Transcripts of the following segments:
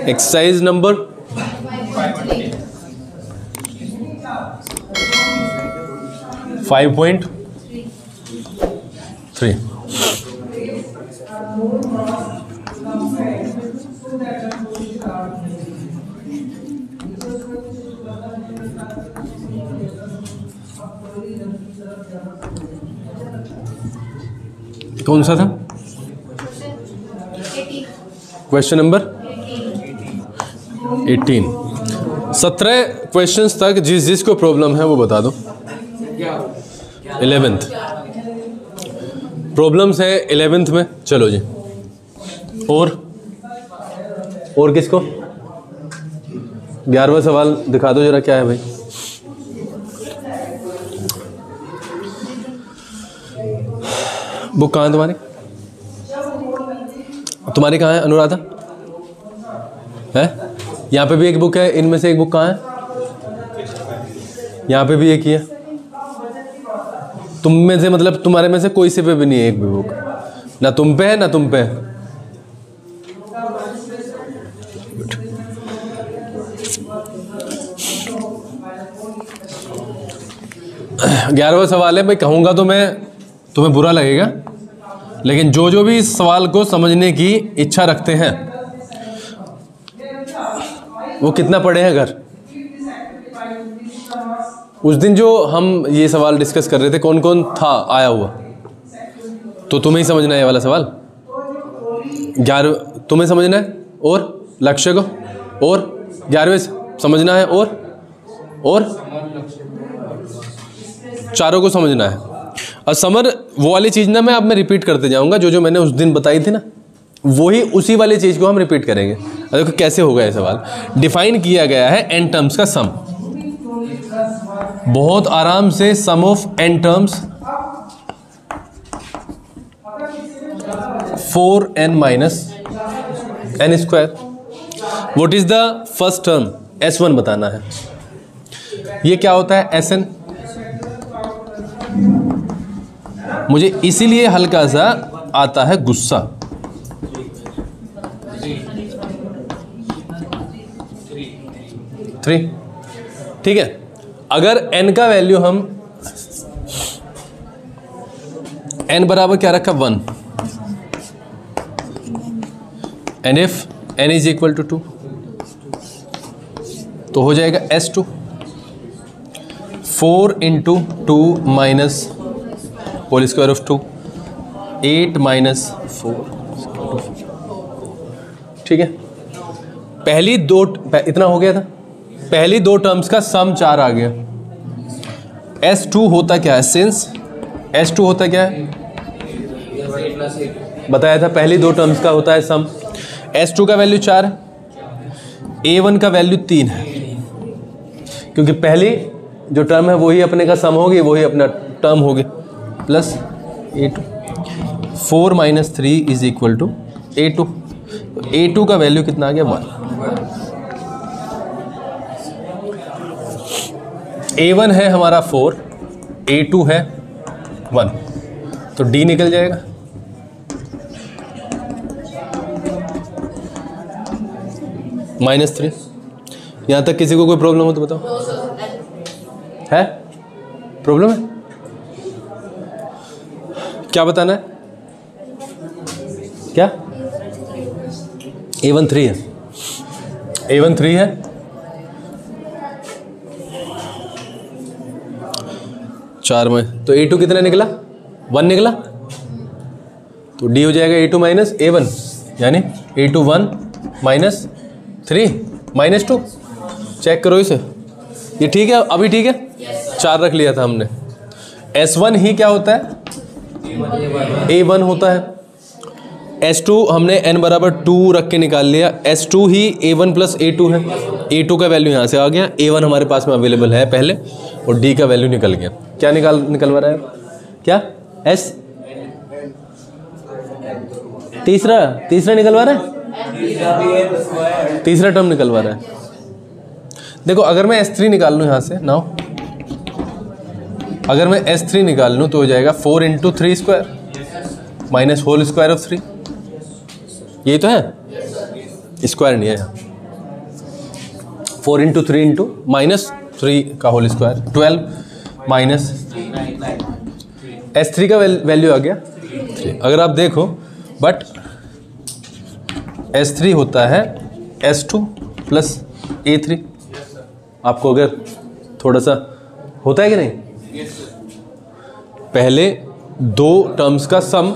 Exercise number 5.3। कौन सा था? Question number 18। 17 क्वेश्चंस तक जिसको प्रॉब्लम है वो बता दो। 11th प्रॉब्लम्स है 11th में। चलो जी, और किसको? 11वां सवाल दिखा दो जरा, क्या है भाई? बुक कहाँ है तुम्हारी? तुम्हारी कहाँ है अनुराधा? है? यहाँ पे भी एक बुक है, इनमें से एक बुक कहाँ है? यहाँ पे भी एक ही है। तुम में से मतलब तुम्हारे में से कोई से पे भी नहीं है एक भी बुक, ना तुम पे है ना तुम पे है। 11वां सवाल है भाई, कहूँगा तो मैं तुम्हें बुरा लगेगा, लेकिन जो भी इस सवाल को समझने की इच्छा रखते हैं वो कितना पढ़े हैं घर? उस दिन जो हम ये सवाल डिस्कस कर रहे थे, कौन कौन था आया हुआ? तो तुम्हें ही समझना है ये वाला सवाल। 11 तुम्हें समझना है, और लक्ष्य को, और 11वें समझना है, और चारों को समझना है। और समर वो वाली चीज़ ना मैं अब मैं रिपीट करते जाऊंगा, जो मैंने उस दिन बताई थी ना, वही उसी वाली चीज़ को हम रिपीट करेंगे। देखो कैसे होगा ये सवाल। डिफाइन किया गया है n टर्म्स का सम, बहुत आराम से। Sum of n terms 4n minus n square. What is the first term? s1 बताना है। ये क्या होता है? sn। मुझे इसीलिए हल्का सा आता है गुस्सा। 3, ठीक है। अगर n का वैल्यू हम n बराबर क्या रखा? 1, and if n is equal to 2 तो हो जाएगा s2। 4 into 2 minus whole square of 2, 8 minus 4, ठीक है। पहली दो इतना हो गया था, पहली दो टर्म्स का सम 4 आ गया। S2 होता क्या है? सिंस S2 होता क्या है? बताया था, पहली दो टर्म्स का होता है सम। S2 का वैल्यू 4 है, A1 का वैल्यू 3 है, क्योंकि पहली जो टर्म है वही अपने का सम होगी, वही अपना टर्म होगी, plus A2। 4 minus 3 is equal to A2। A2 का वैल्यू कितना आ गया? 1। A1 है हमारा 4, A2 है 1, तो D निकल जाएगा। -3। यहाँ तक किसी को कोई प्रॉब्लम हो तो बताओ। है प्रॉब्लम है? क्या बताना है? क्या? A1 3 है, A1 3 है। चार में तो A2 कितना निकला? 1 निकला, तो D हो जाएगा A2 माइनस A1, यानी A2 1 माइनस 3 माइनस 2। चेक करो इसे, ये ठीक है? अभी ठीक है? 4 रख लिया था हमने। S1 ही क्या होता है? A1 होता है। S2 हमने n बराबर 2 रख के निकाल लिया। S2 ही A1 प्लस A2 है। A2 का वैल्यू यहाँ से आ गया, A1 हमारे पास में अवेलेबल है पहले, और D का वैल्यू निकल गया। क्या निकलवा रहा है? क्या? S तीसरा निकलवा रहा है, तीसरा टर्म निकलवा रहा है। देखो अगर मैं S3 निकाल लूँ यहाँ से, नाउ अगर मैं S3 निकाल लूँ तो हो जाएगा 4 into 3 square minus whole square of 3। यही तो है, स्क्वायर नहीं है यहाँ। 4 इंटू 3 इंटू माइनस 3 का होल स्क्वायर 12 माइनस S3 का वैल्यू आ गया 3। अगर आप देखो बट S3 होता है S2 प्लस A3। आपको अगर थोड़ा सा होता है कि नहीं, पहले दो टर्म्स का सम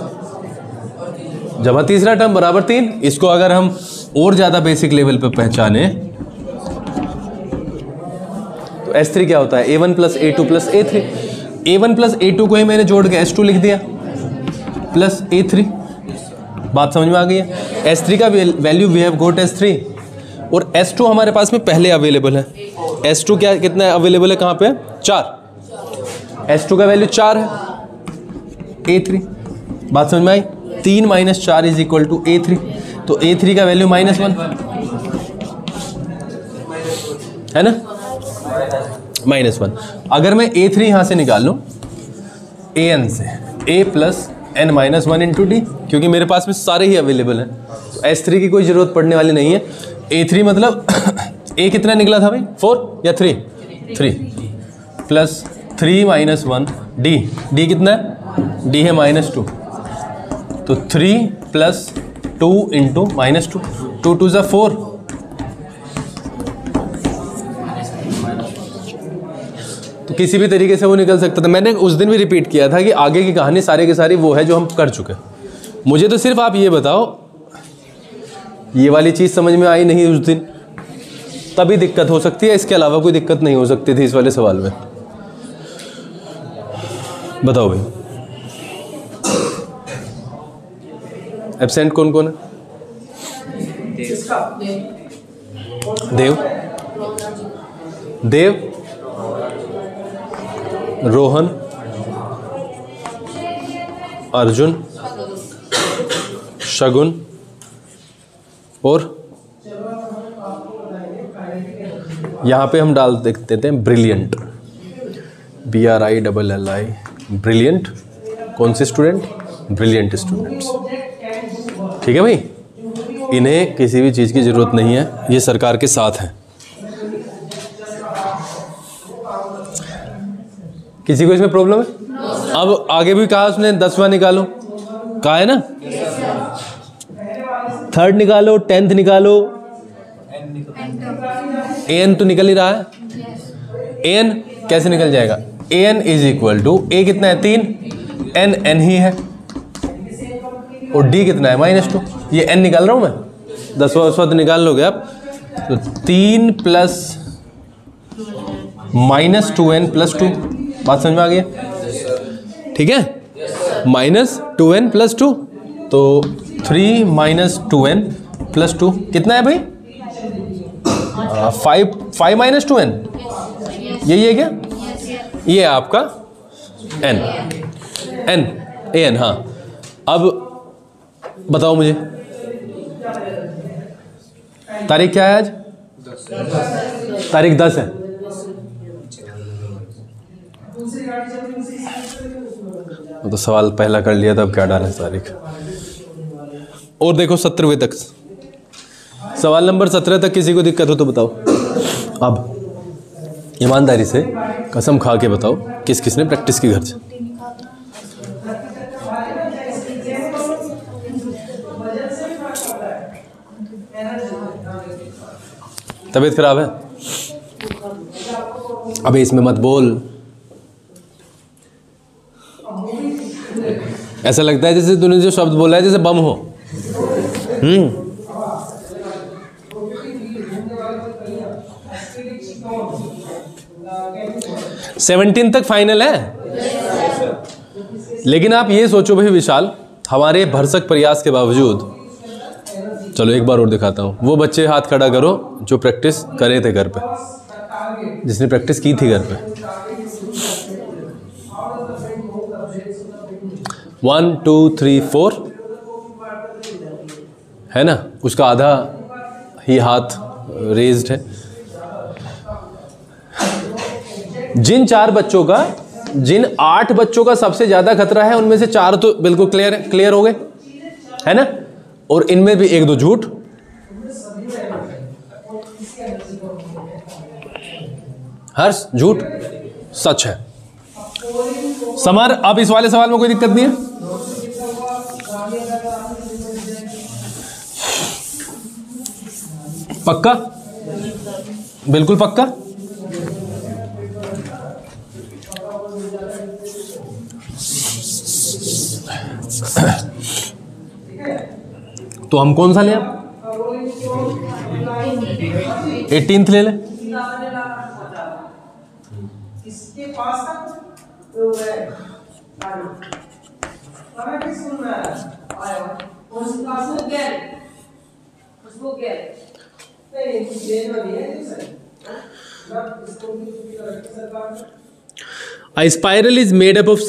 जब तीसरा टर्म बराबर 3, इसको अगर हम और ज़्यादा बेसिक लेवल पे पहचाने तो S3 क्या होता है A1 plus A2 plus A3। A1 plus A2 को ही मैंने जोड़ के S2 लिख दिया प्लस A3। बात समझ में आ गई है। S3 का value we have got S3 और S2 हमारे पास में पहले अवेलेबल है। S2 क्या कितना अवेलेबल है, कहाँ पे 4। S2 का वैल्यू 4 है, A3। बात समझ में आई। 3 minus 4 is equal to A3, तो A3 का वैल्यू -1 है ना, -1। अगर मैं A3 यहाँ से निकाल लूँ AN से, A plus n minus 1 into D, क्योंकि मेरे पास में सारे ही अवेलेबल हैं, तो S3 की कोई ज़रूरत पड़ने वाली नहीं है। A3 मतलब A कितना निकला था भाई 4 या 3 प्लस 3 माइनस 1 डी कितना है, डी है -2, तो 3 प्लस 2 इंटू -2, 2 2 ज़ा 4, तो किसी भी तरीके से वो निकल सकता था। मैंने उस दिन भी रिपीट किया था कि आगे की कहानी सारे के सारी वो है जो हम कर चुके। मुझे तो सिर्फ आप ये बताओ, ये वाली चीज़ समझ में आई नहीं उस दिन, तभी दिक्कत हो सकती है, इसके अलावा कोई दिक्कत नहीं हो सकती थी इस वाले सवाल में। बताओ भाई, एब्सेंट कौन कौन है? देव, रोहन, अर्जुन, शगुन और यहाँ पे हम डाल देते हैं ब्रिलियंट, BRILLI, ब्रिलियंट। कौन से स्टूडेंट? Brilliant students. ठीक है भाई, इन्हें किसी भी चीज़ की ज़रूरत नहीं है, ये सरकार के साथ हैं। किसी को इसमें प्रॉब्लम है? अब आगे भी कहा उसने 10वां निकालो, कहा है ना, 3rd निकालो, 10th निकालो, AN तो निकल ही रहा है। AN कैसे निकल जाएगा? AN is equal to A कितना है 3, N ही है, और D कितना है -2। ये N निकाल रहा हूँ मैं, 10वां तो निकाल लोगे आप, तो 3 प्लस -2n प्लस 2। बात समझ में आ गई? ठीक है, -2n प्लस 2, तो 3 माइनस 2n प्लस 2 कितना है भाई? 5 माइनस 2n, यही है क्या? ये है आपका an। हाँ, अब बताओ मुझे तारीख क्या है आज? तारीख 10 है। तो सवाल पहला कर लिया था, अब क्या डालें तारीख। और देखो 17वें तक, सवाल नंबर 17 तक किसी को दिक्कत हो तो बताओ। अब ईमानदारी से कसम खा के बताओ किस किस ने प्रैक्टिस की घर से। तबीयत खराब है? अबे इसमें मत बोल, ऐसा लगता है जैसे तूने जो शब्द बोला है जैसे बम हो। 17 तक फाइनल है। लेकिन आप ये सोचो भाई विशाल, हमारे भरसक प्रयास के बावजूद, चलो एक बार और दिखाता हूँ, वो बच्चे हाथ खड़ा करो जो प्रैक्टिस करे थे घर पे, जिसने प्रैक्टिस की थी घर पे। 1 2 3 4 है ना, उसका आधा ही हाथ रेज्ड है। जिन 4 बच्चों का, जिन 8 बच्चों का सबसे ज्यादा खतरा है, उनमें से 4 तो बिल्कुल क्लियर हो गए, है ना, और इनमें भी 1-2 झूठ। हर्ष झूठ, सच है। समर, अब इस वाले सवाल में कोई दिक्कत नहीं है? पक्का? बिल्कुल पक्का? तो हम कौन सा लें? 18th ले लें। A spiral is made up of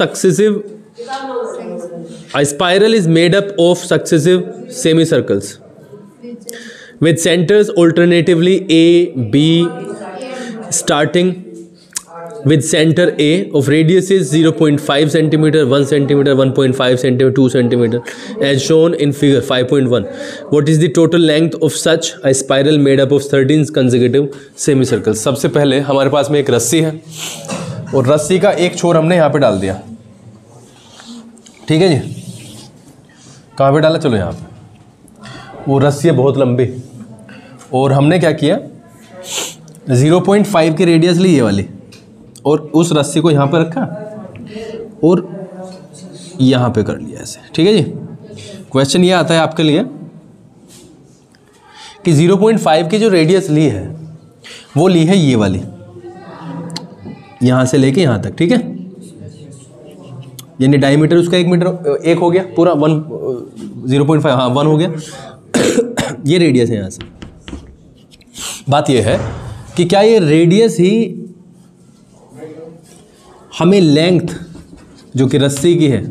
successive semicircles with centers alternatively A, B, starting with center A of radiuses 0.5 cm, 1 cm, 1.5 cm, 2 cm as shown in figure 5.1. What is the total length of such a spiral made up of 13 consecutive semicircles? सबसे पहले हमारे पास में एक रस्सी है और रस्सी का एक छोर हमने यहाँ पे डाल दिया, ठीक है जी। कहाँ पे डाला? चलो यहाँ पे। वो रस्सी है बहुत लंबी और हमने क्या किया, 0.5 की रेडियस ली ये वाली और उस रस्सी को यहाँ पे रखा और यहाँ पे कर लिया ऐसे, ठीक है जी। क्वेश्चन ये आता है आपके लिए कि 0.5 की जो रेडियस ली है वो ली है ये वाली, यहाँ से लेके यहाँ तक, ठीक है। यानी डायमीटर उसका 1 मीटर, 1 हो गया पूरा, 0.5, हाँ 1 हो गया। ये रेडियस है यहाँ से। बात ये है कि क्या ये रेडियस ही हमें लेंथ जो कि रस्सी की है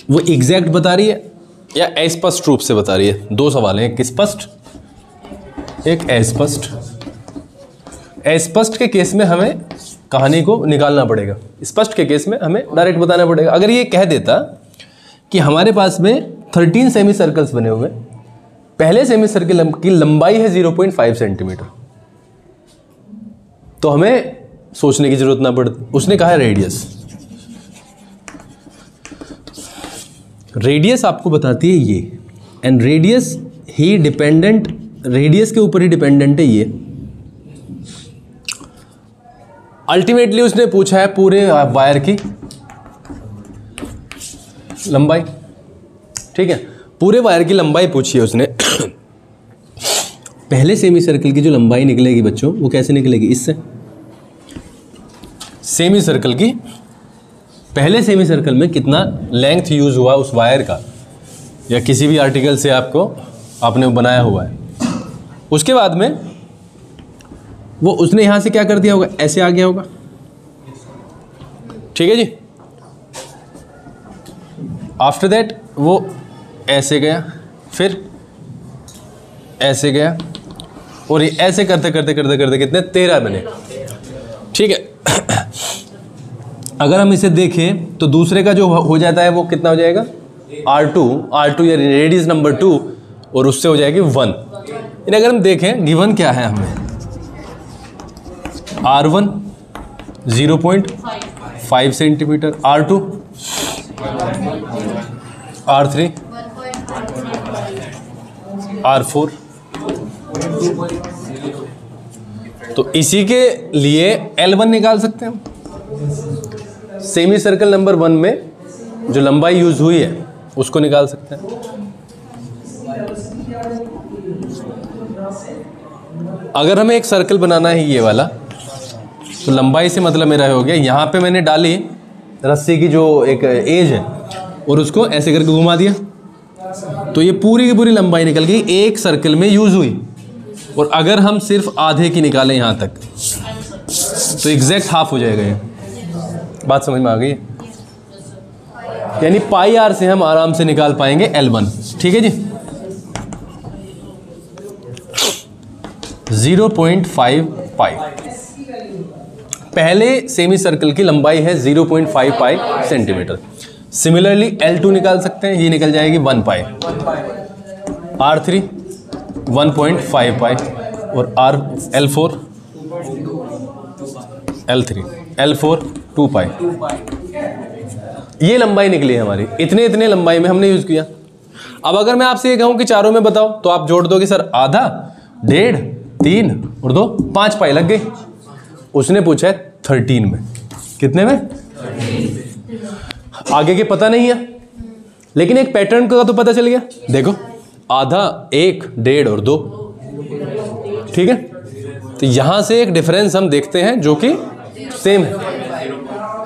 वो एग्जैक्ट बता रही है या अस्पष्ट रूप से बता रही है? दो सवाल हैं, एक स्पष्ट एक अस्पष्ट। अस्पष्ट के केस में हमें कहानी को निकालना पड़ेगा, स्पष्ट के केस में हमें डायरेक्ट बताना पड़ेगा। अगर ये कह देता कि हमारे पास में 13 सेमी सर्कल्स बने हुए, पहले सेमी सर्कल की लंबाई है 0.5 सेंटीमीटर, तो हमें सोचने की जरूरत ना पड़ती। उसने कहा है रेडियस। रेडियस आपको बताती है ये, and radius he dependent, radius के ऊपर ही डिपेंडेंट है ये। अल्टीमेटली उसने पूछा है पूरे वायर की लंबाई, ठीक है, पूरे वायर की लंबाई पूछी है उसने। पहले सेमी सर्कल की जो लंबाई निकलेगी बच्चों, वो कैसे निकलेगी? इससे। सेमी सर्कल की, पहले सेमी सर्कल में कितना लेंथ यूज हुआ उस वायर का या किसी भी आर्टिकल से आपने बनाया हुआ है, उसके बाद में वो उसने यहां से क्या कर दिया होगा, ऐसे आ गया होगा, ठीक है जी। आफ्टर दैट वो ऐसे गया, फिर ऐसे गया और ये ऐसे करते करते करते करते कितने 13 बने, ठीक है। अगर हम इसे देखें तो दूसरे का जो हो जाता है वो कितना हो जाएगा, R2 या रेडियस नंबर 2, और उससे हो जाएगी 1। यानी अगर हम देखें गिवन क्या है हमें, R1 0.5 centimetre, R2, R3, R4। तो इसी के लिए L1 निकाल सकते हैं हम। सेमी सर्कल नंबर 1 में जो लंबाई यूज हुई है उसको निकाल सकते हैं। अगर हमें एक सर्कल बनाना है ये वाला, तो लंबाई से मतलब मेरा हो गया, यहाँ पे मैंने डाली रस्सी की जो एक एज है और उसको ऐसे करके घुमा दिया, तो ये पूरी की पूरी लंबाई निकल गई, एक सर्कल में यूज हुई। और अगर हम सिर्फ आधे की निकालें यहाँ तक, तो एग्जैक्ट हाफ हो जाएगा ये। बात समझ में आ गई? यानी पाई आर से हम आराम से निकाल पाएंगे L1, ठीक है जी। 0.5 पाई, पहले सेमी सर्कल की लंबाई है 0.5 पाई सेंटीमीटर। सिमिलरली L2 निकाल सकते हैं, ये निकल जाएगी 1 पाई, R3 1.5 पाई और L4 L3, L4 2 पाई। ये लंबाई निकली है हमारी, इतने लंबाई में हमने यूज किया। अब अगर मैं आपसे ये कहूं कि चारों में बताओ, तो आप जोड़ दोगे सर आधा, 1.5, 3 और 2, 5 पाई लग गई। उसने पूछा है 13 में, कितने में? 13। आगे के पता नहीं है, लेकिन एक पैटर्न का तो पता चल गया। देखो आधा, 1, 1.5 और 2, ठीक है। तो यहां से एक डिफरेंस हम देखते हैं जो कि सेम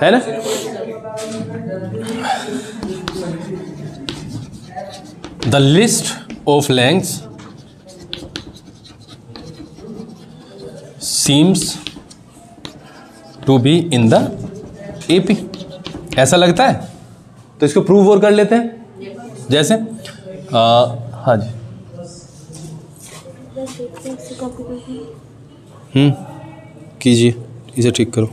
है ना। The list of lengths seems to be in the AP, ऐसा लगता है। तो इसको प्रूव और कर लेते हैं। जैसे हाँ जी, कीजिए, इसे ठीक करो।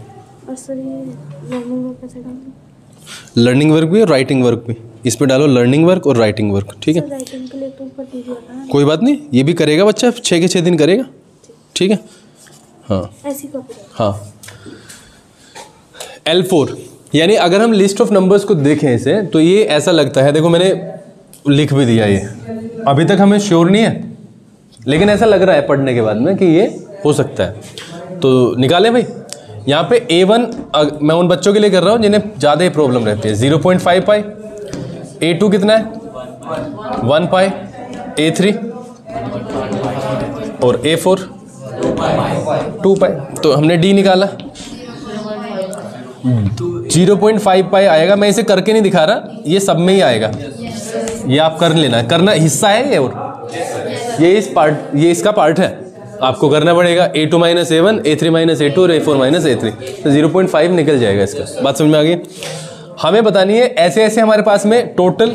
लर्निंग वर्क भी और राइटिंग वर्क भी, इस पे डालो लर्निंग वर्क और राइटिंग वर्क, ठीक है। राइटिंग के लिए तो ऊपर दीजिए ना। कोई बात नहीं, ये भी करेगा बच्चा, 6 के 6 दिन करेगा, ठीक है। हाँ ऐसी कॉपी। हाँ, L4 यानी अगर हम लिस्ट ऑफ नंबर्स को देखें इसे, तो ये ऐसा लगता है। देखो मैंने लिख भी दिया, ये अभी तक हमें श्योर नहीं है, लेकिन ऐसा लग रहा है पढ़ने के बाद में कि ये हो सकता है। तो निकालें भाई। यहाँ पे A1 मैं उन बच्चों के लिए कर रहा हूँ जिन्हें ज़्यादा ही प्रॉब्लम रहती है। 0.5 पाई। A2 कितना है? 1 पाई। A3 और A4 2 पाई। तो हमने D निकाला, 0.5 पाई आएगा। मैं इसे करके नहीं दिखा रहा, ये सब में ही आएगा, ये आप कर लेना, करना हिस्सा है ये, और ये इस पार्ट, ये इसका पार्ट है, आपको करना पड़ेगा। A2 minus A1, A3 minus A2 और A4 माइनस A3, तो 0.5 निकल जाएगा इसका। बात समझ में आ गई? हमें बतानी है ऐसे ऐसे हमारे पास में total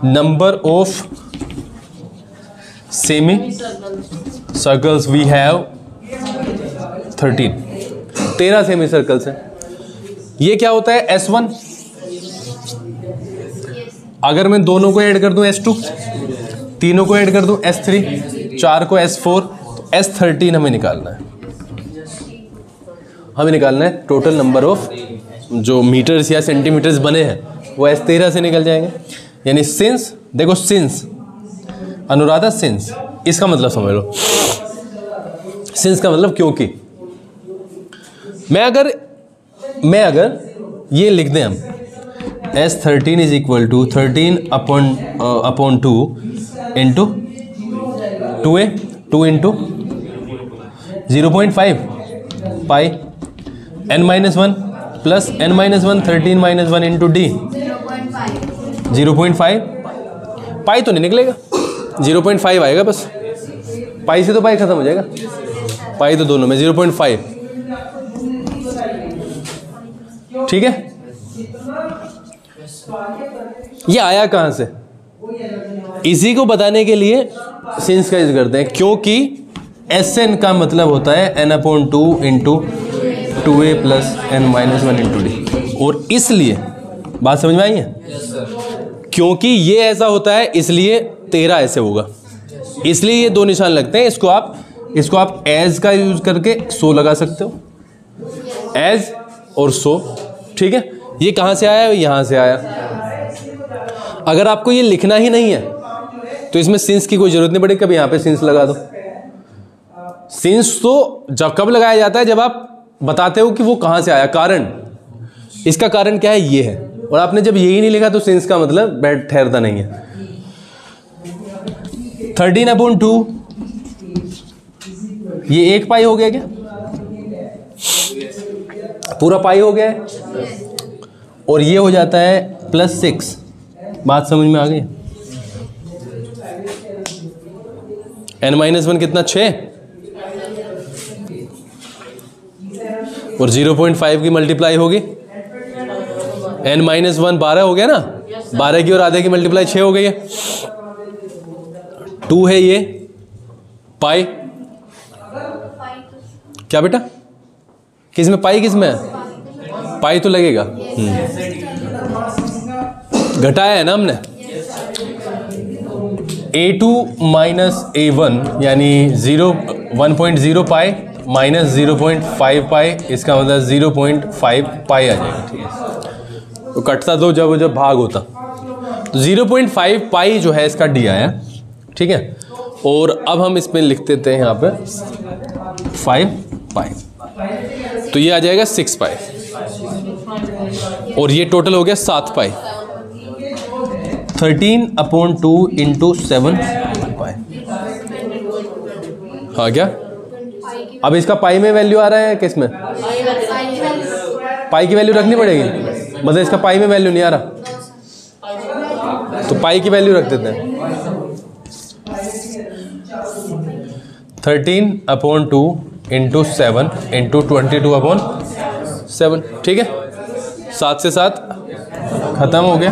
number of semi circles we have 13 semi circles हैं। ये क्या होता है? S1। अगर मैं दोनों को ऐड कर दूं S2, तीनों को ऐड कर दूं S3, 4 को S4, तो S13 हमें निकालना है। हमें निकालना है टोटल नंबर ऑफ जो मीटर्स या सेंटीमीटर्स बने हैं, वो S13 से निकल जाएंगे। यानी सिंस, देखो सिंस, अनुराधा सिंस, इसका मतलब समझ लो। सिंस का मतलब क्योंकि। मैं अगर ये लिख दें हम, S13 is equal to 13 upon 2 into 2a, 2 into 0.5 pi n-1 plus n-1 13 minus 1 into d 0.5 pi तो नहीं निकलेगा, 0.5 आएगा बस। पाई से तो पाई खत्म हो जाएगा, पाई तो दोनों में 0.5, ठीक है। ये आया कहां से? इसी को बताने के लिए सिंस का यूज करते हैं, क्योंकि Sn का मतलब होता है n/2 into 2a plus n-1 into d। और इसलिए, बात समझ में आई है? क्योंकि ये ऐसा होता है इसलिए 13 ऐसे होगा, इसलिए ये दो निशान लगते हैं। इसको आप एज का यूज करके 100 लगा सकते हो, एज और 100, ठीक है। ये कहां से आया? यहां से आया। अगर आपको ये लिखना ही नहीं है तो इसमें सिंस की कोई जरूरत नहीं पड़ेगी, कभी यहां पे सिंस लगा दो। सिंस तो जब कब लगाया जाता है? जब आप बताते हो कि वो कहां से आया, कारण। इसका कारण क्या है? ये है। और आपने जब यही नहीं लिखा तो सिंस का मतलब बैठ ठहरता नहीं है। 13/2 ये 1 पाई हो गया क्या? पूरा पाई हो गया है। और ये हो जाता है +6। बात समझ में आ गई? n-1 कितना? 6। और 0.5 की मल्टीप्लाई होगी n-1 12 हो गया ना, 12 की और आधे की मल्टीप्लाई 6 हो गई है। 2 है ये पाई। क्या बेटा? किस में पाई, किस में है? पाई तो लगेगा। घटाया है ना हमने। A2 माइनस A1 यानी 1.0 पाई माइनस 0.5 पाई, इसका मतलब 0.5 पाई आ जाएगा। ठीक है, तो कटता तो जब भाग होता, तो 0.5 पाई जो है इसका डी आया। ठीक है, और अब हम इसमें लिख देते हैं यहाँ पे 5 पाई, तो ये आ जाएगा 6 पाई, और ये टोटल हो गया 7 पाई। 13/2 इंटू 7 पाई। हाँ क्या, अब इसका पाई में वैल्यू आ रहा है किस में? पाई की वैल्यू रखनी पड़ेगी, मतलब इसका पाई में वैल्यू नहीं आ रहा, तो पाई की वैल्यू रख देते हैं 13/2 इंटू 7 इंटू 22/7। ठीक है, 7 से 7 खत्म हो गया,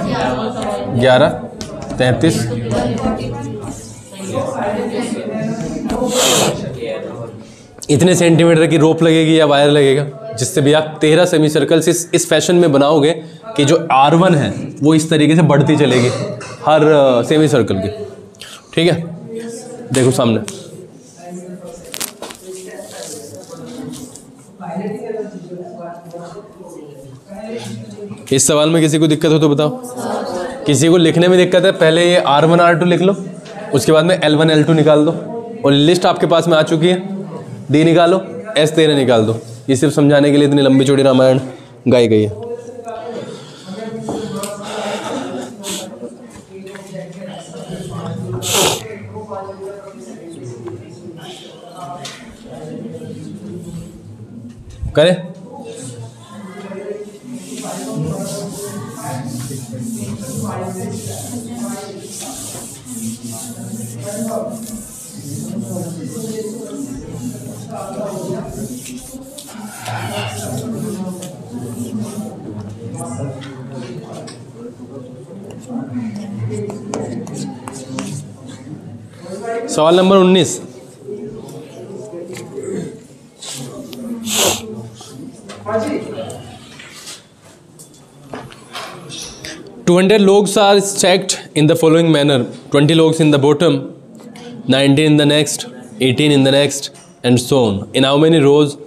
11, 33। इतने सेंटीमीटर की रोप लगेगी या वायर लगेगा, जिससे भी आप 13 सेमी सर्कल्स इस फैशन में बनाओगे कि जो R1 है वो इस तरीके से बढ़ती चलेगी हर सेमी सर्कल की। ठीक है, देखो सामने, इस सवाल में किसी को दिक्कत हो तो बताओ। किसी को लिखने में दिक्कत है, पहले ये R1 R2 लिख लो, उसके बाद में L1 L2 निकाल दो, और लिस्ट आपके पास में आ चुकी है, D निकालो, S13 निकाल दो। ये सिर्फ समझाने के लिए इतनी लंबी चौड़ी रामायण गाई गई है। करें? सवाल number 19। "200 logs are stacked in the following manner: 20 logs in the bottom, 19 in the next, 18 in the next, and so on. In how many rows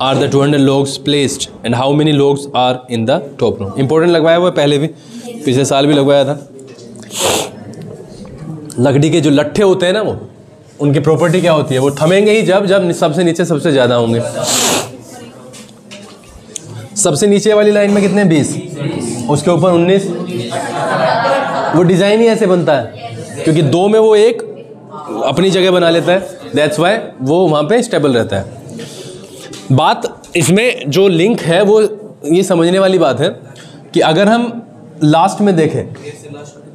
are the 200 logs placed and how many logs are in the top row?" Important लगवाया हुआ है, पहले भी, पिछले साल भी लगवाया था। लकड़ी के जो लट्ठे होते हैं ना, वो उनकी प्रॉपर्टी क्या होती है? वो थमेंगे ही जब सबसे नीचे सबसे ज़्यादा होंगे। सबसे नीचे वाली लाइन में कितने? 20, उसके ऊपर 19। वो डिज़ाइन ही ऐसे बनता है क्योंकि 2 में वो एक अपनी जगह बना लेता है, दैट्स वाई वो वहाँ पे स्टेबल रहता है। बात इसमें जो लिंक है वो ये समझने वाली बात है कि अगर हम लास्ट में देखें,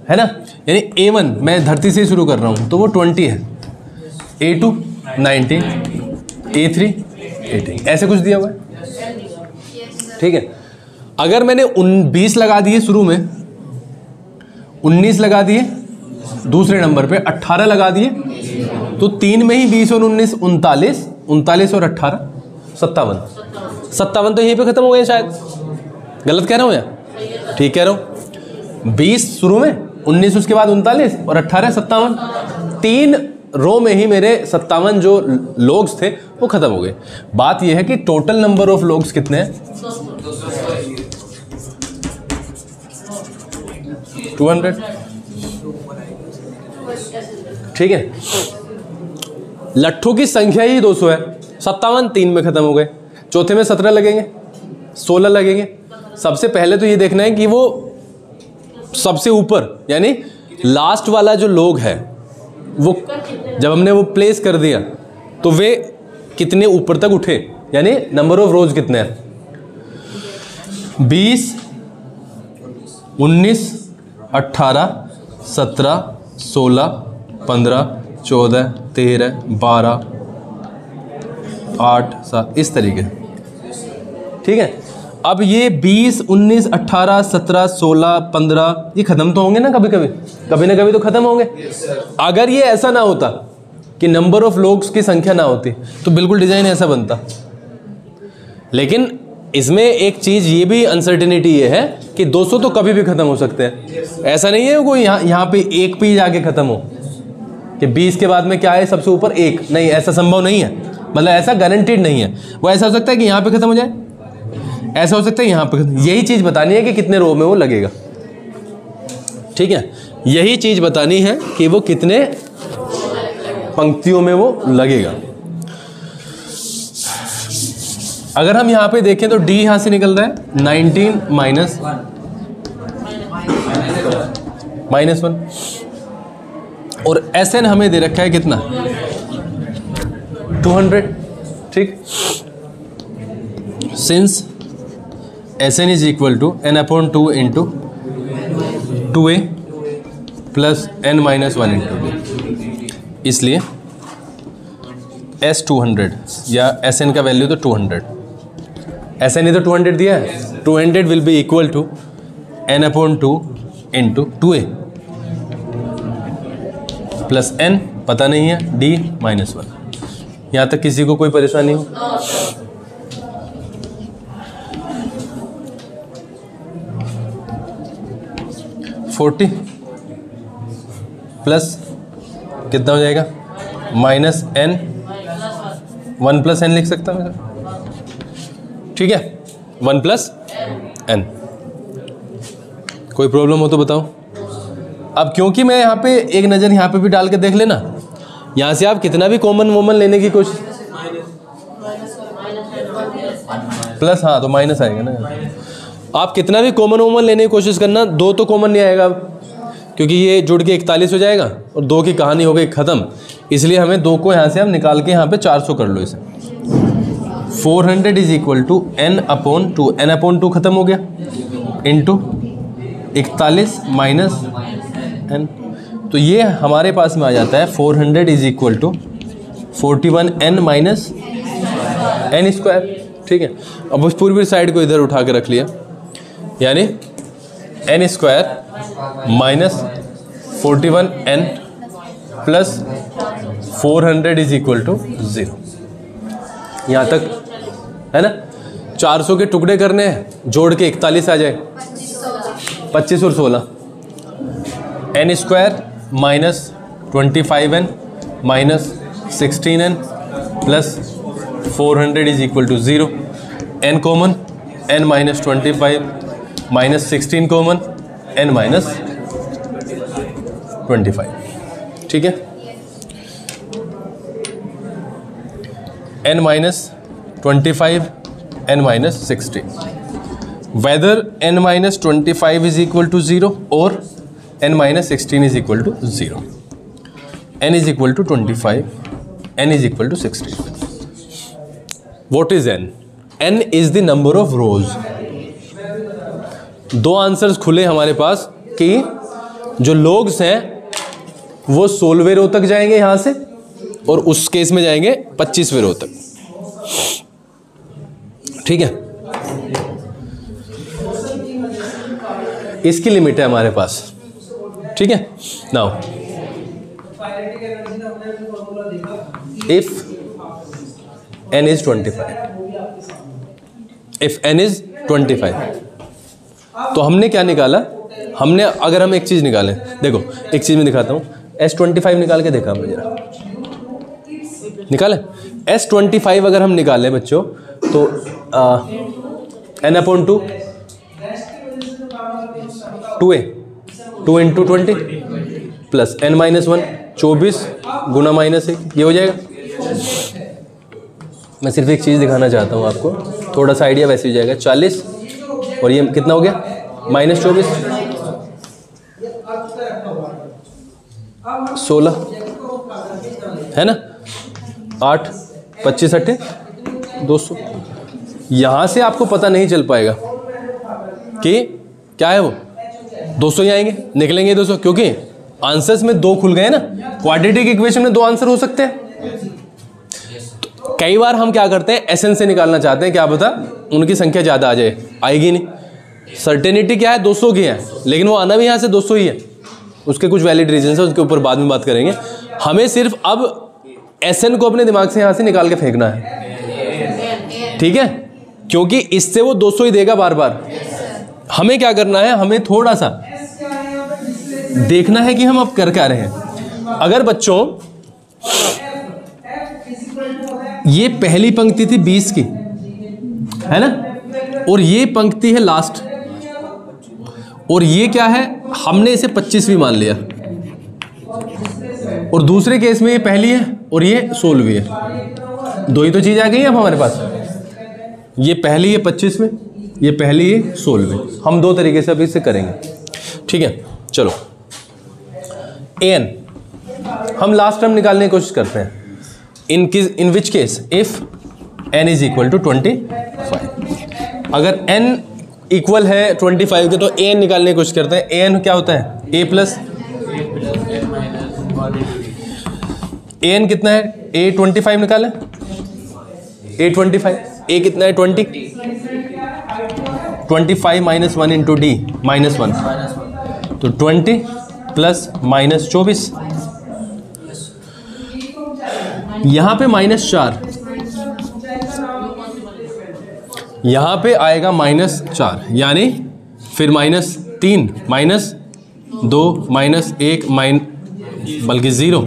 है ना, यानी A1 मैं धरती से ही शुरू कर रहा हूँ तो वो 20 है, A2 19, A3 18, ऐसे कुछ दिया हुआ है। ठीक है, अगर मैंने 20 लगा दिए शुरू में, 19 लगा दिए दूसरे नंबर पे, 18 लगा दिए, तो 3 में ही 20 और 19 39, 39 और 18 57। 57 तो यहीं पे खत्म हो गए शायद, गलत कह रहा हूँ या ठीक कह रहा हूँ? 20 शुरू में, 19 उसके बाद 39 और 18 57। 3 रो में ही मेरे 57 जो लोग्स थे वो खत्म हो गए। बात यह है कि टोटल नंबर ऑफ लोग्स कितने हैं? 200। ठीक है, लट्ठों की संख्या ही 200 है। 57 3 में खत्म हो गए, चौथे में 17 लगेंगे, 16 लगेंगे। सबसे पहले तो ये देखना है कि वो सबसे ऊपर यानी लास्ट वाला जो लोग है वो जब हमने वो प्लेस कर दिया तो वे कितने ऊपर तक उठे, यानी नंबर ऑफ रोज कितने हैं? 20, 19, 18, 17, 16, 15, 14, 13, 12, 8, 7, इस तरीके। ठीक है, अब ये 20, 19, 18, 17, 16, 15 ये खत्म तो होंगे ना, कभी ना कभी तो खत्म होंगे। अगर ये ऐसा ना होता कि नंबर ऑफ लोग्स की संख्या ना होती तो बिल्कुल डिजाइन ऐसा बनता। लेकिन इसमें एक चीज ये भी अनसर्टेनिटी ये है कि 200 तो कभी भी खत्म हो सकते हैं। ऐसा नहीं है कोई यहाँ पे एक पे जाके खत्म हो कि 20 के बाद में क्या है सबसे ऊपर 1, नहीं, ऐसा संभव नहीं है। मतलब ऐसा गारंटीड नहीं है, वो ऐसा हो सकता है कि यहाँ पे खत्म हो जाए, ऐसा हो सकता है यहाँ पे खत्म। यही चीज़ बतानी है कि कितने रो में वो लगेगा, ठीक है, यही चीज़ बतानी है कि वो कितने पंक्तियों में वो लगेगा। अगर हम यहाँ पे देखें तो D यहाँ से निकल रहा है 19 -1 और SN हमें दे रखा है कितना 200, ठीक। Since SN is equal to n/2 into 2a plus n-1 into b, इसलिए S 200 या SN का वैल्यू तो 200, SN ही तो 200 दिया है, 200 will be equal to n/2 into 2a plus n पता नहीं है d-1। यहाँ तक किसी को कोई परेशानी हो? $40 प्लस कितना हो जाएगा -n, 1 + n लिख सकता हूँ, ठीक है, 1 + n। कोई प्रॉब्लम हो तो बताओ। अब क्योंकि मैं यहाँ पे एक नज़र यहाँ पे भी डाल के देख लेना, यहाँ से आप कितना भी कॉमन वोमन लेने की कोशिश, प्लस, हाँ तो माइनस आएगा ना, आप कितना भी कॉमन वोमन लेने की कोशिश करना, 2 तो कॉमन नहीं आएगा अब, क्योंकि ये जुड़ के 41 हो जाएगा और 2 की कहानी हो गई ख़त्म। इसलिए हमें 2 को यहाँ से हम निकाल के यहाँ पे 400 कर लो इसे। 400 is equal to n/2, n/2 खत्म हो गया, इंटू 41 माइनस n, तो ये हमारे पास में आ जाता है 400 is equal to 41n minus n², ठीक है। अब उस पूरी साइड को इधर उठा के रख लिया, यानी n² minus 41n plus 400 is equal to 0। यहाँ तक है ना। 400 के टुकड़े करने हैं, जोड़ के 41 आ जाए, 25 और 16, n² minus 25n minus 16n plus 400 is equal to 0। n common, n minus 25 minus 16 common, n minus 25, ठीक है। n minus 25, n minus 16, whether n minus 25 is equal to 0 और n minus 16 is equal to 0। n is equal to 25, n is equal to 16। What is n? n is the number of rows। 2 answers खुले हमारे पास कि जो logs हैं वो 16वें रो तक जाएंगे यहां से, और उस केस में जाएंगे 25वें रो तक, ठीक है। इसकी लिमिट है हमारे पास, ठीक है। Now if n is 25, if n is 25, तो हमने क्या निकाला, हमने, अगर हम एक चीज निकालें, देखो एक चीज में दिखाता हूं, S25 निकाल के देखा हमने, जरा निकाले। S25 अगर हम निकालें बच्चों तो n/2 2a 2 into 20 plus n-1 24 गुना -1, ये हो जाएगा। मैं सिर्फ एक चीज़ दिखाना चाहता हूँ आपको, थोड़ा सा आइडिया वैसे हो जाएगा। 40 और ये कितना हो गया -24, 16 है ना, 8 25 8 200। यहाँ से आपको पता नहीं चल पाएगा कि क्या है वो 200 ही आएंगे, निकलेंगे 200, क्योंकि आंसर्स में 2 खुल गए ना। क्वाड्रेटिक इक्वेशन में 2 आंसर हो सकते हैं। तो कई बार हम क्या करते हैं, एसएन से निकालना चाहते हैं, क्या पता उनकी संख्या ज़्यादा आ जाए, आएगी नहीं। सर्टेनिटी क्या है, 200 की है, लेकिन वो आना भी यहाँ से 200 ही है। उसके कुछ वैलिड रीजन है, उसके ऊपर बाद में बात करेंगे। हमें सिर्फ अब एसएन को अपने दिमाग से यहाँ से निकाल के फेंकना है, ठीक है, क्योंकि इससे वो 200 ही देगा बार बार। हमें क्या करना है, हमें थोड़ा सा देखना है कि हम अब कर क्या रहे हैं। अगर बच्चों ये पहली पंक्ति थी 20 की, है ना, और ये पंक्ति है लास्ट, और ये क्या है, हमने इसे 25वीं मान लिया, और दूसरे केस में ये पहली है और ये 16वीं है। दो ही तो चीज़ आ गई है अब हमारे पास, ये पहली है 25वीं, ये पहली है 16वीं। हम दो तरीके से अभी इसे करेंगे, ठीक है। चलो an हम लास्ट टर्म निकालने की कोशिश करते हैं। In which case if n is equal to 25, अगर n इक्वल है 25 के तो an निकालने की कोशिश करते हैं। an क्या होता है, a प्लस an कितना है, a 25 निकालें, a 25, a कितना है 20, 25 माइनस 1 इंटू डी माइनस 1, तो 20 प्लस माइनस 24, यहां पे -4, यहां पे आएगा -4, यानी फिर -3 -2 -1 बल्कि 0।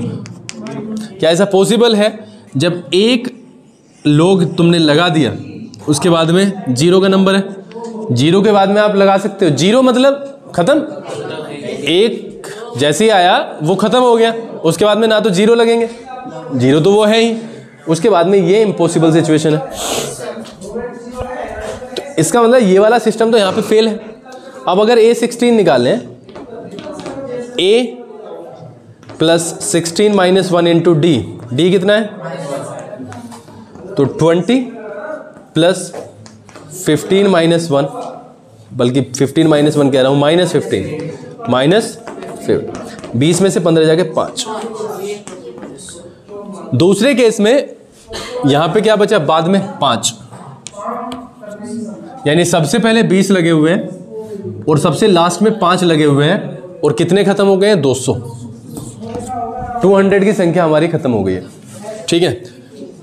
क्या ऐसा पॉसिबल है जब एक लोग तुमने लगा दिया उसके बाद में 0 का नंबर है, 0 के बाद में आप लगा सकते हो, 0 मतलब खत्म, एक जैसे ही आया वो खत्म हो गया, उसके बाद में ना तो 0 लगेंगे, 0 तो वो है ही, उसके बाद में ये इम्पॉसिबल सिचुएशन है। तो इसका मतलब ये वाला सिस्टम तो यहाँ पे फेल है। अब अगर A16 निकालें, A plus 16 minus 1 into d, D कितना है, तो 20 प्लस 15 माइनस 1, बल्कि 15 माइनस 1 कह रहा हूँ, -15 माइनस 20 में से 15 जाके 5। दूसरे केस में यहां पे क्या बचा, बाद में 5, यानी सबसे पहले 20 लगे हुए हैं और सबसे लास्ट में 5 लगे हुए हैं, और कितने खत्म हो गए हैं, 200 की संख्या हमारी खत्म हो गई है, ठीक है।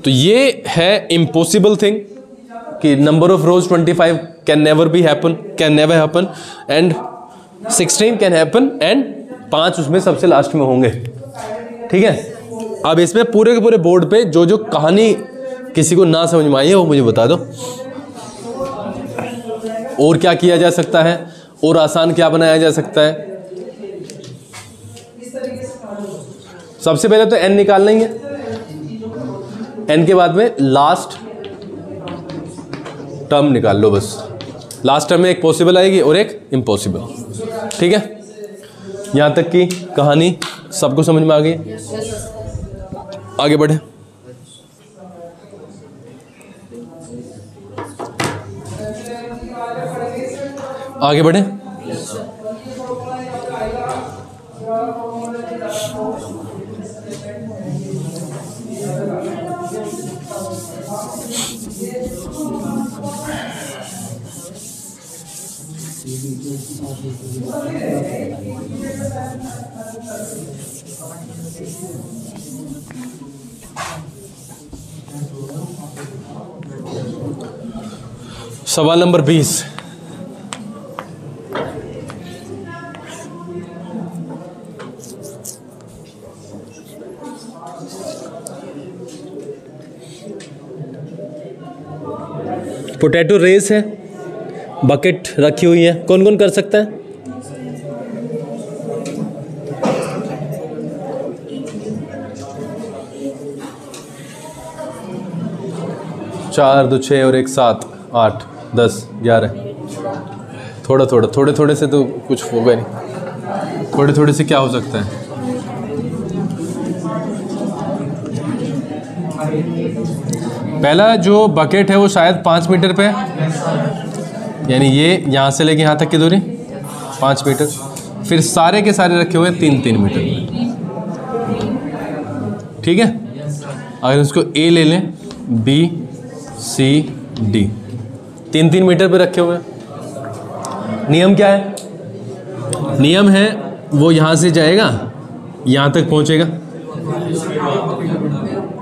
तो ये है इम्पॉसिबल थिंग कि number of rose 25 can never be happen, can never happen, and 16 can happen, and 5 उसमें सबसे लास्ट में होंगे, ठीक है। अब इसमें पूरे के पूरे बोर्ड पे जो जो कहानी किसी को ना समझ में आई है वो मुझे बता दो, और क्या किया जा सकता है, और आसान क्या बनाया जा सकता है। सबसे पहले तो n निकाल लेंगे, n के बाद में लास्ट टर्म निकाल लो, बस लास्ट टर्म में एक पॉसिबल आएगी और एक इम्पॉसिबल, ठीक है। यहां तक की कहानी सबको समझ में आ गई, आगे बढ़े। आगे बढ़े। सवाल नंबर 20, पोटैटो रेस है, बकेट रखी हुई है, कौन कौन कर सकता है? चार, 2, 6 और 1, 7, 8, 10, 11। थोड़े थोड़े से तो कुछ होगा नहीं, थोड़े थोड़े से क्या हो सकता है? पहला जो बकेट है वो शायद 5 मीटर पे है, यानी ये यहाँ से लेके यहाँ तक की दूरी 5 मीटर। फिर सारे के सारे रखे हुए हैं 3-3 मीटर, ठीक है। अगर इसको ए ले लें, बी, सी, डी, 3-3 मीटर पे रखे हुए हैं। नियम क्या है? नियम है वो यहाँ से जाएगा, यहाँ तक पहुँचेगा,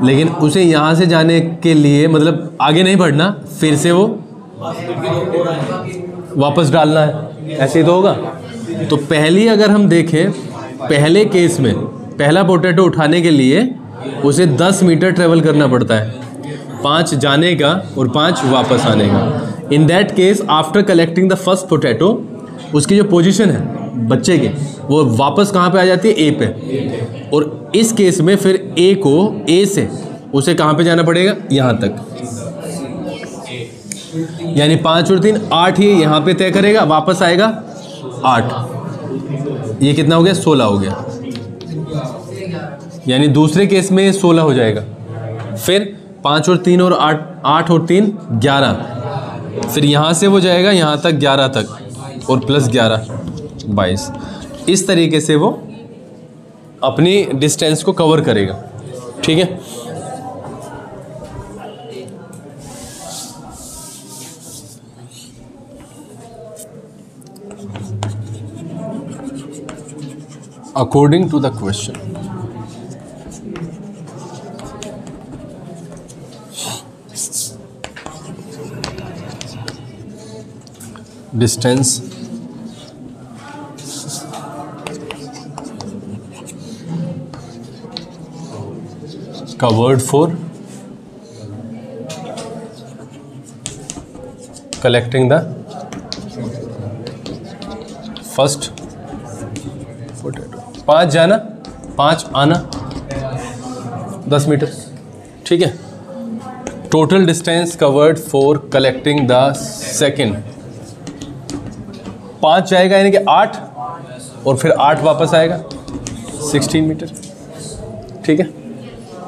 लेकिन उसे यहाँ से जाने के लिए मतलब आगे नहीं बढ़ना, फिर से वो वापस डालना है, ऐसे ही तो होगा। तो पहली अगर हम देखें, पहले केस में पहला पोटैटो उठाने के लिए उसे 10 मीटर ट्रेवल करना पड़ता है, 5 जाने का और 5 वापस आने का। In that case after collecting the first potato, उसकी जो पोजीशन है बच्चे की वो वापस कहाँ पे आ जाती है, ए पे। और इस केस में फिर ए को ए से उसे कहाँ पे जाना पड़ेगा, यहाँ तक। यानी 5 और 3 8 ही यहाँ पे तय करेगा, वापस आएगा 8। ये कितना हो गया, 16 हो गया। यानी दूसरे केस में 16 हो जाएगा। फिर 5 और 3 और 8 और 3 11। फिर यहाँ से वो जाएगा यहाँ तक 11 तक और प्लस 11 22। इस तरीके से वो अपनी डिस्टेंस को कवर करेगा। ठीक है। According to the question, distance covered for collecting the first potato। 5 जाना 5 आना 10 मीटर। ठीक है। Total distance covered for collecting the second, 5 जाएगा यानी कि 8 और फिर 8 वापस आएगा 16 मीटर। ठीक है।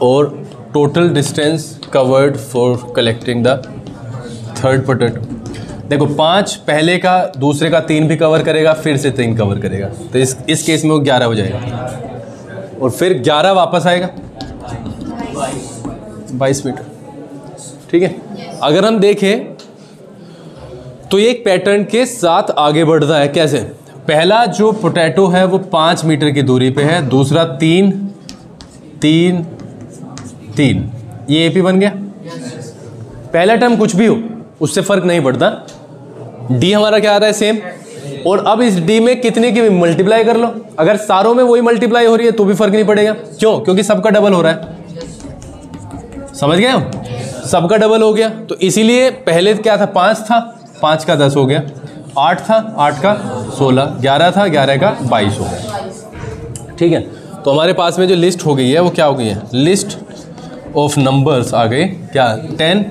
और total distance covered for collecting the third potato, देखो 5 पहले का, दूसरे का 3 भी कवर करेगा, फिर से 3 कवर करेगा, तो इस केस में वो 11 हो जाएगा। और फिर 11 वापस आएगा 22 मीटर। ठीक है। अगर हम देखें तो ये एक पैटर्न के साथ आगे बढ़ रहा है। कैसे, पहला जो पोटैटो है वो 5 मीटर की दूरी पे है, दूसरा 3 3 3, ये एपी बन गया। पहला टर्म कुछ भी हो उससे फर्क नहीं पड़ता, डी हमारा क्या आ रहा है, सेम। और अब इस डी में कितने की मल्टीप्लाई कर लो, अगर सारों में वही मल्टीप्लाई हो रही है तो भी फर्क नहीं पड़ेगा। क्यों, क्योंकि सबका डबल हो रहा है। समझ गए हम, सबका डबल हो गया। तो इसीलिए पहले क्या था, 5 था, 5 का 10 हो गया, 8 था, 8 का 16, 11 था, 11 का 22 हो गया। ठीक है। तो हमारे पास में जो लिस्ट हो गई है वो क्या हो गई है, लिस्ट ऑफ नंबर्स आ गए। क्या, 10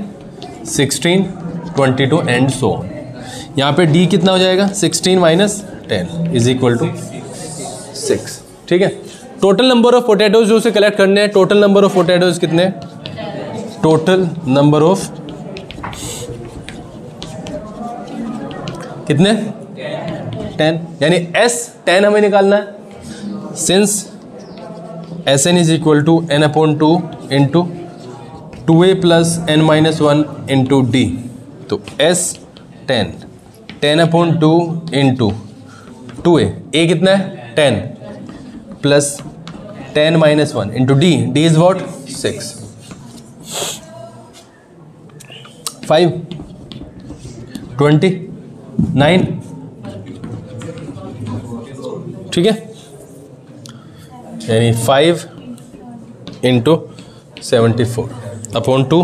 16 22 एंड सो। यहाँ पे डी कितना हो जाएगा, 16 माइनस 10 इज इक्वल टू 6। ठीक है। टोटल नंबर ऑफ पोटैटोज जो उसे कलेक्ट करने हैं, टोटल नंबर ऑफ पोटैटोज कितने, टोटल नंबर ऑफ कितने 10, यानी S 10 हमें निकालना है। Since Sn is equal to n upon 2 into 2a plus n minus 1 into d, तो S 10 upon 2 into 2a, a कितना है 10 plus 10 minus 1 into d, d is what 6 5 29। ठीक है। यानी 5 इंटू 74 अपॉन 2,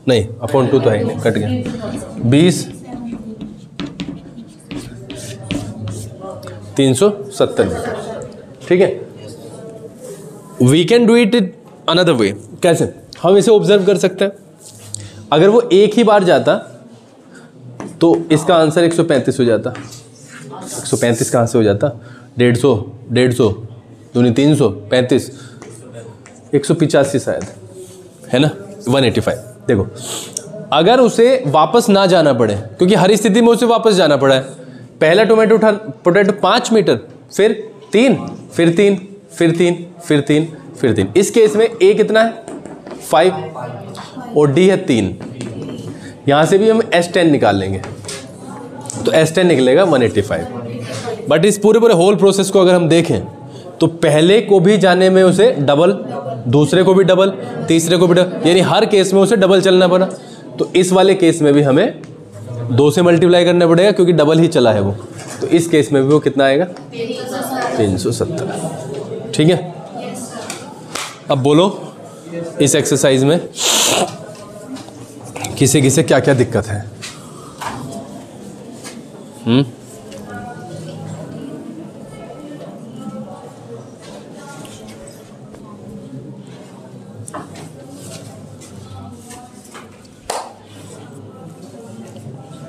नहीं अपॉन 2 तो है नहीं, कट गया, 20 370 मीटर। ठीक है। We can do it another way. कैसे, हम इसे ऑब्जर्व कर सकते हैं। अगर वो एक ही बार जाता तो इसका आंसर 135 हो जाता। 135 कहाँ से हो जाता, 150 दूनी 300 35 185 शायद है ना, 185। देखो अगर उसे वापस ना जाना पड़े, क्योंकि हर स्थिति में उसे वापस जाना पड़ा है। पहला पोटैटो 5 मीटर, फिर 3 फिर 3 फिर 3 फिर 3 फिर 3। इस केस में ए कितना है 5 और डी है 3। यहाँ से भी हम S10 निकाल लेंगे, तो S10 निकलेगा 185। बट इस पूरे होल प्रोसेस को अगर हम देखें तो पहले को भी जाने में उसे डबल, दूसरे को भी डबल, तीसरे को भी डबल, यानी हर केस में उसे डबल चलना पड़ा। तो इस वाले केस में भी हमें 2 से मल्टीप्लाई करना पड़ेगा, क्योंकि डबल ही चला है वो। तो इस केस में भी वो कितना आएगा 370। ठीक है। अब बोलो इस एक्सरसाइज में किसे किसे क्या क्या दिक्कत है।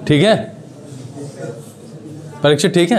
ठीक है परीक्षित, ठीक है।